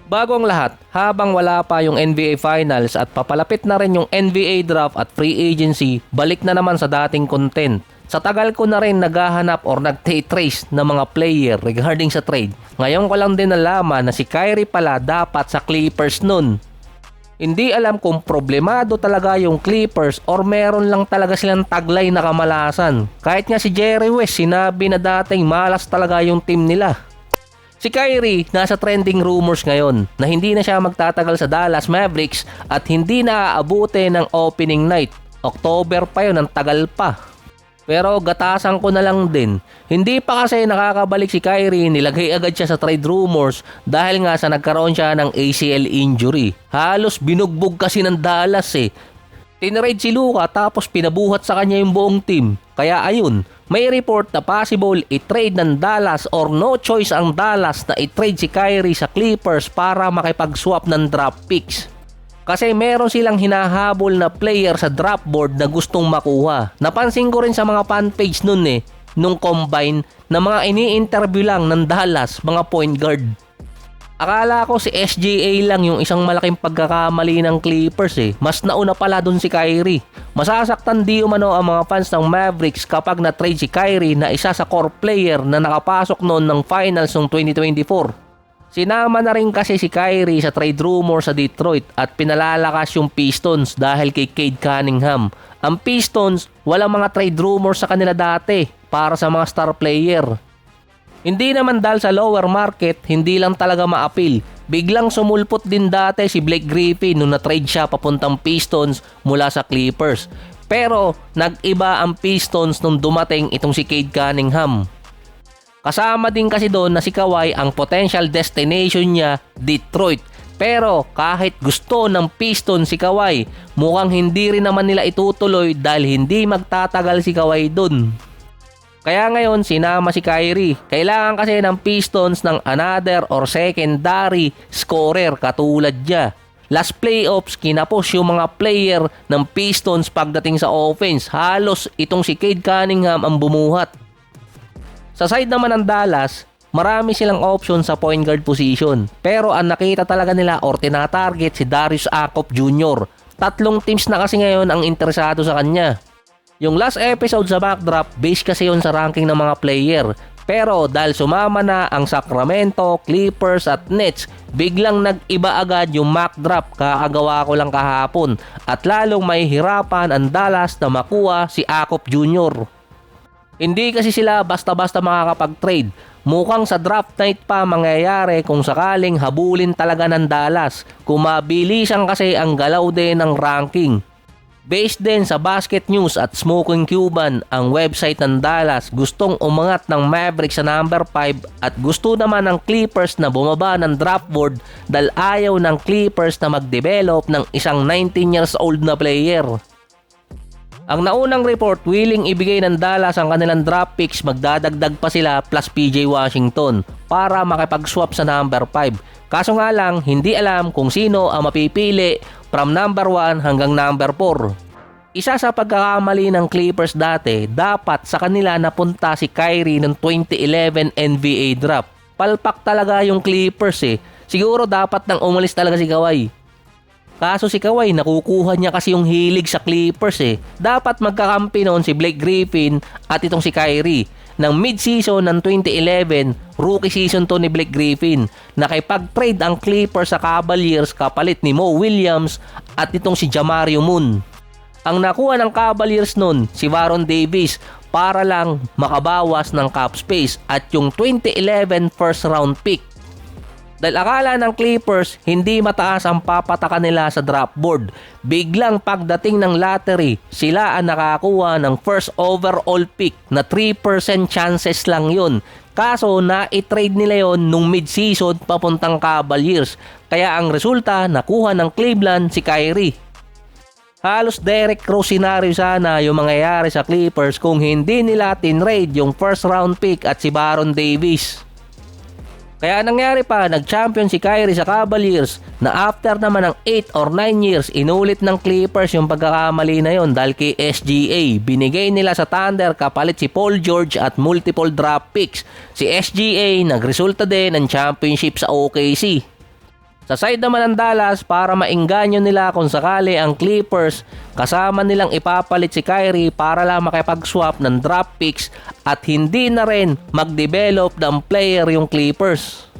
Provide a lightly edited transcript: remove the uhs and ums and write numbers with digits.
Bago ang lahat, habang wala pa yung NBA Finals at papalapit na rin yung NBA Draft at Free Agency, balik na naman sa dating content. Sa tagal ko na rin naghahanap or nag-trace ng mga player regarding sa trade. Ngayon ko lang din nalaman na si Kyrie pala dapat sa Clippers nun. Hindi alam kung problemado talaga yung Clippers or meron lang talaga silang taglay na kamalasan. Kahit nga si Jerry West sinabi na dating malas talaga yung team nila. Si Kyrie nasa trending rumors ngayon na hindi na siya magtatagal sa Dallas Mavericks at hindi na aabuti ng opening night. October pa yun, ang tagal pa. Pero gatasan ko na lang din. Hindi pa kasi nakakabalik si Kyrie, nilagay agad siya sa trade rumors dahil nga sa nagkaroon siya ng ACL injury. Halos binugbog kasi ng Dallas eh. Tinrade si Luka tapos pinabuhat sa kanya yung buong team. Kaya ayun, may report na possible i-trade ng Dallas or no choice ang Dallas na i-trade si Kyrie sa Clippers para makipag-swap ng draft picks. Kasi meron silang hinahabol na player sa draft board na gustong makuha. Napansin ko rin sa mga fan page nun nung combine na mga ini-interview lang ng Dallas, mga point guard. Akala ko si SGA lang yung isang malaking pagkakamali ng Clippers eh. Mas nauna pala dun si Kyrie. Masasaktan di umano ang mga fans ng Mavericks kapag na-trade si Kyrie na isa sa core player na nakapasok noon ng finals ng 2024. Sinama na rin kasi si Kyrie sa trade rumor sa Detroit at pinalalakas yung Pistons dahil kay Cade Cunningham. Ang Pistons, walang mga trade rumor sa kanila dati para sa mga star player. Hindi naman dahil sa lower market, hindi lang talaga ma-appeal. Biglang sumulpot din dati si Blake Griffin nung na-trade siya papuntang Pistons mula sa Clippers. Pero nag-iba ang Pistons nung dumating itong si Cade Cunningham. Kasama din kasi doon na si Kawhi ang potential destination niya, Detroit. Pero kahit gusto ng Pistons si Kawhi, mukhang hindi rin naman nila itutuloy dahil hindi magtatagal si Kawhi doon. Kaya ngayon sinama si Kyrie. Kailangan kasi ng Pistons ng another or secondary scorer katulad niya. Last playoffs, kinapos yung mga player ng Pistons pagdating sa offense. Halos itong si Cade Cunningham ang bumuhat. Sa side naman ng Dallas, marami silang option sa point guard position. Pero ang nakita talaga nila or tinatarget si Darius Akop Jr. 3 teams na kasi ngayon ang interesado sa kanya. Yung last episode sa backdrop, base kasi yun sa ranking ng mga player. Pero dahil sumama na ang Sacramento, Clippers at Nets, biglang nag-iba agad yung mock drop kaagawa ko lang kahapon. At lalong may hirapan ang Dallas na makuha si Akop Jr. Hindi kasi sila basta-basta makakapag-trade. Mukhang sa draft night pa mangyayari kung sakaling habulin talaga ng Dallas. Kung mabilisan kasi ang galaw din ng ranking. Based din sa Basket News at Smoking Cuban, ang website ng Dallas gustong umangat ng Mavericks sa number 5 at gusto naman ng Clippers na bumaba ng draft board dahil ayaw ng Clippers na mag-develop ng isang 19 years old na player. Ang naunang report, willing ibigay ng Dallas ang kanilang draft picks, magdadagdag pa sila plus PJ Washington para makipag-swap sa number 5. Kaso nga lang, hindi alam kung sino ang mapipili from number 1 hanggang number 4. Isa sa pagkakamali ng Clippers dati, dapat sa kanila napunta si Kyrie ng 2011 NBA draft. Palpak talaga yung Clippers eh. Siguro dapat nang umalis talaga si Kawhi. Kaso si Kawhi, nakukuha niya kasi yung hilig sa Clippers eh. Dapat magkakampi noon si Blake Griffin at itong si Kyrie. Ng mid-season ng 2011, rookie season to ni Blake Griffin. Nakipag-trade ang Clippers sa Cavaliers kapalit ni Mo Williams at itong si Jamario Moon. Ang nakuha ng Cavaliers noon, si Baron Davis para lang makabawas ng cap space at yung 2011 first round pick. Dahil akala ng Clippers, hindi mataas ang papatakan nila sa draft board. Biglang pagdating ng lottery, sila ang nakakuha ng first overall pick na 3% chances lang yun. Kaso na-trade nila yon nung mid-season papuntang Cavaliers. Kaya ang resulta, nakuha ng Cleveland si Kyrie. Halos Derrick Rose scenario sana yung mangyayari sa Clippers kung hindi nila tinrade yung first round pick at si Baron Davis. Kaya nangyari pa, nag-champion si Kyrie sa Cavaliers na after naman ng 8 or 9 years, inulit ng Clippers yung pagkakamali na yon dahil kay SGA. Binigay nila sa Thunder kapalit si Paul George at multiple draft picks. Si SGA nagresulta din ng championship sa OKC. Sa side naman ng Dallas, para maengganyo nila kung sakali ang Clippers, kasama nilang ipapalit si Kyrie para lang makipag-swap ng draft picks at hindi na rin mag-develop ng player yung Clippers.